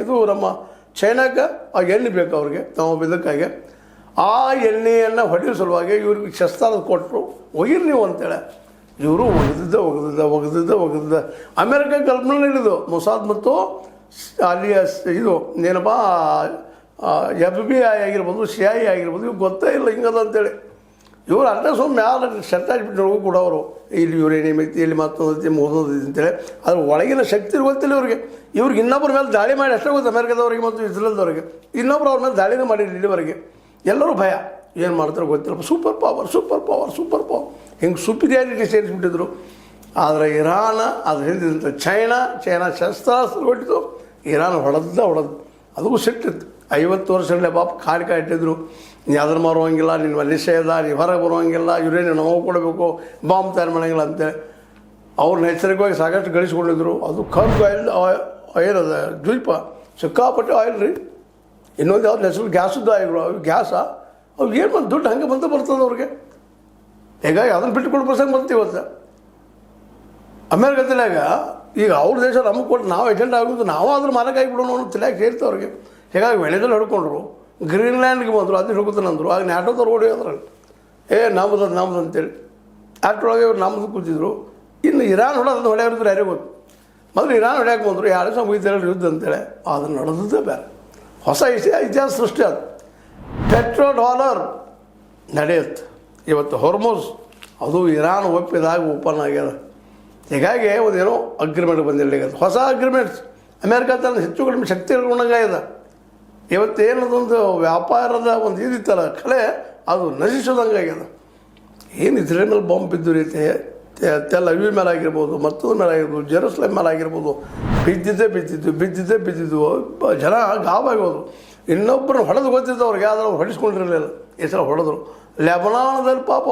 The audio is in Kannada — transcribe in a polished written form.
ಇದು ನಮ್ಮ ಚೈನಾಕ್ಕೆ ಆ ಎಣ್ಣೆ ಬೇಕು ಅವ್ರಿಗೆ ನಾವು ಇದಕ್ಕಾಗಿ ಆ ಎಣ್ಣೆಯನ್ನು ಹೊಡೆಯೋ ಸಲುವಾಗಿ ಇವ್ರಿಗೆ ಶಸ್ತ್ರ ಕೊಟ್ಟರು ಒಯ್ಯಿರಿ ನೀವು ಅಂತೇಳಿ ಇವರು ಒಗೆದಿದ್ದ ಅಮೇರಿಕ ಕಲ್ಪನೆ ಹಿಡಿದು ಮೊಸಾದ್ ಮತ್ತು ಅಲ್ಲಿಯ ಇದು ಏನಪ್ಪ FBI ಆಗಿರ್ಬೋದು CIA ಆಗಿರ್ಬೋದು ಇವ್ರು ಗೊತ್ತೇ ಇಲ್ಲ ಹಿಂಗದ ಅಂತೇಳಿ ಇವರು ಅಲ್ಲೇ ಸುಮ್ಮನೆ ಮ್ಯಾಲೆ ಶರ್ಟ್ ಹಾಕ್ಬಿಟ್ಟು ಕೂಡ ಅವರು ಇಲ್ಲಿ ಯುರೇನಿಯಂ ಐತಿ ಇಲ್ಲಿ ಮತ್ತೊಂದು ಮೂರೊಂದು ಅಂತೇಳಿ ಅದ್ರ ಒಳಗಿನ ಶಕ್ತಿ ಗೊತ್ತಿಲ್ಲ ಇವ್ರಿಗೆ ಇನ್ನೊಬ್ಬರ ಮೇಲೆ ದಾಳಿ ಮಾಡಿ ಅಷ್ಟೇ ಗೊತ್ತು ಅಮೇರಿಕಾದವ್ರಿಗೆ ಮತ್ತು ಇಸ್ರೇಲ್ದವ್ರಿಗೆ ಇನ್ನೊಬ್ರು ಅವ್ರ ಮೇಲೆ ದಾಳಿನೇ ಮಾಡಿಲ್ಲ ಇಲ್ಲಿವರೆಗೆ ಎಲ್ಲರೂ ಭಯ ಏನು ಮಾಡ್ತಾರೋ ಗೊತ್ತಿಲ್ಲ ಸೂಪರ್ ಪವರ್ ಹಿಂಗೆ ಸುಪೀರಿಯಾರಿಟಿ ಸೇರಿಸ್ಬಿಟ್ಟಿದ್ರು ಆದರೆ ಇರಾನ್ ಅದ್ರ ಹಿಂದಿದ್ದಂಥ ಚೈನಾ ಶಸ್ತ್ರಾಸ್ತ್ರ ಹೊಟ್ಟಿತು ಇರಾನ್ ಹೊಡೆದು ಅದಕ್ಕೂ ಸಿಟ್ಟಿತ್ತು 50 ವರ್ಷಗಳೇ ಪಾಪ ಕಾಲಿಕ ಇಟ್ಟಿದ್ರು ನೀ ಅದನ್ನು ಮಾರುವಂಗಿಲ್ಲ ನಿನ್ನ ನಿಷೇಧ ನೀವು ಹೊರಗೆ ಬರುವಂಗಿಲ್ಲ ಯುರೇನಿಯಂ ನಾವು ಕೊಡಬೇಕು ಬಾಂಬ್ ತಯಾರು ಮಾಡೋಂಗಿಲ್ಲ ಅಂತೇಳಿ ಅವ್ರನ್ನ ಎಚ್ಚರಿಕೆಯಾಗಿ ಸಾಕಷ್ಟು ಗಳಿಸ್ಕೊಂಡಿದ್ರು ಅದು ಕರ್ಬ್ ಆಯಿಲ್ ಅದ ದ್ವೀಪ ಸಿಕ್ಕಾಪಟ್ಟೆ ಆಯಿಲ್ ರೀ ಇನ್ನೊಂದು ಯಾವ್ದು ಹೆಸರು ಗ್ಯಾಸದ್ದು ಆಯಿಲ್ರು ಅವು ಗ್ಯಾಸ ಅವು ಏನು ಬಂದು ದುಡ್ಡು ಹಂಗೆ ಬರ್ತದೆ ಅವ್ರಿಗೆ ಹೀಗಾಗಿ ಅದನ್ನು ಬಿಟ್ಟುಕೊಡೋ ಪ್ರಸಂಗ ಬಂತು ಇವತ್ತು ಅಮೇರಿಕದಲ್ಲಾಗ ಈಗ ಅವ್ರ ದೇಶ ನಮಗೆ ಕೊಟ್ಟು ನಾವು ಏಜೆಂಟ್ ಆಗೋದು ನಾವು ಅದ್ರ ಮಾಲಕ ಆಗಿಬಿಡೋಣ ಅನ್ನೋ ತಿಳಿಯಾಗಿ ಸೇರ್ತು ಅವ್ರಿಗೆ ಹೀಗಾಗಿ ವೆನೆಜುಲಾ ಹಿಡ್ಕೊಂಡ್ರು ಗ್ರೀನ್ಲ್ಯಾಂಡ್ಗೆ ಬಂದರು ಅದನ್ನ ಹಿಡ್ಕೊತಾನಂದ್ರು ಆಗ ನ್ಯಾಟೋದವ್ರು ಓಡಿ ಹೋದ್ರಲ್ಲಿ ನಮ್ಮದು ಅಂತೇಳಿ ಅಷ್ಟರೊಳಗೆ ಇವ್ರು ನಮ್ಮದು ಕೂತಿದ್ರು ಇನ್ನು ಇರಾನ್ ಹೊಡೆಯೋದು ಹೊಡೆಯೋರಿದ್ರು ಯಾರಿಗೂ ಗೊತ್ತು ಮೊದಲು ಇರಾನ್ ಹೊಡ್ಯಾಕೆ ಬಂದರು 2 ದಿವಸ ಮುಗಿದೆರಡು ಯುದ್ಧ ಅಂತೇಳಿ ಅದನ್ನು ನಡೆದದ್ದೇ ಬೇರೆ ಹೊಸ ಇತಿಹಾಸ ಸೃಷ್ಟಿ ಅದು ಪೆಟ್ರೋ ಡಾಲರ್ ನಡೆಯುತ್ತೆ ಇವತ್ತು ಹೊರ್ಮೋಸ್ ಅದು ಇರಾನ್ ಒಪ್ಪಿದಾಗ ಓಪನ್ ಆಗ್ಯದ ಹೀಗಾಗಿ ಒಂದೇನೋ ಅಗ್ರಿಮೆಂಟ್ ಬಂದಿಲ್ಲ ಹೊಸ ಅಗ್ರಿಮೆಂಟ್ಸ್ ಅಮೇರಿಕಾ ತನ್ನ ಹೆಚ್ಚು ಕಡಿಮೆ ಶಕ್ತಿ ಇಟ್ಕೊಂಡಂಗಾಗಿದೆ ಇವತ್ತೇನದೊಂದು ವ್ಯಾಪಾರದ ಒಂದು ಇದಿತ್ತಲ್ಲ ಕಲೆ ಅದು ನಶಿಸೋದಂಗಾಗ್ಯದ ಏನು ಇಸ್ರೇಲ್ ಮೇಲೆ ಬಾಂಬ್ ಬಿದ್ದು ರೀತಿ ತೆಲ್ ಅವಿವ್ ಮೇಲೆ ಆಗಿರ್ಬೋದು ಮತ್ತೊಂದು ಮೇಲೆ ಆಗಿರ್ಬೋದು ಜೆರೂಸಲೇಮ್ ಮೇಲೆ ಆಗಿರ್ಬೋದು ಬಿದ್ದಿದ್ದು ಜನ ಗಾಬಾಗೋದು ಇನ್ನೊಬ್ಬರನ್ನ ಹೊಡೆದು ಗೊತ್ತಿದ್ದು ಅವ್ರಿಗೆ ಯಾವ್ದಾರು ಹೊಡಿಸ್ಕೊಂಡಿರಲಿಲ್ಲ ಈ ಸಲ ಹೊಡೆದ್ರು ಲೆಬನಾನದಲ್ಲಿ ಪಾಪ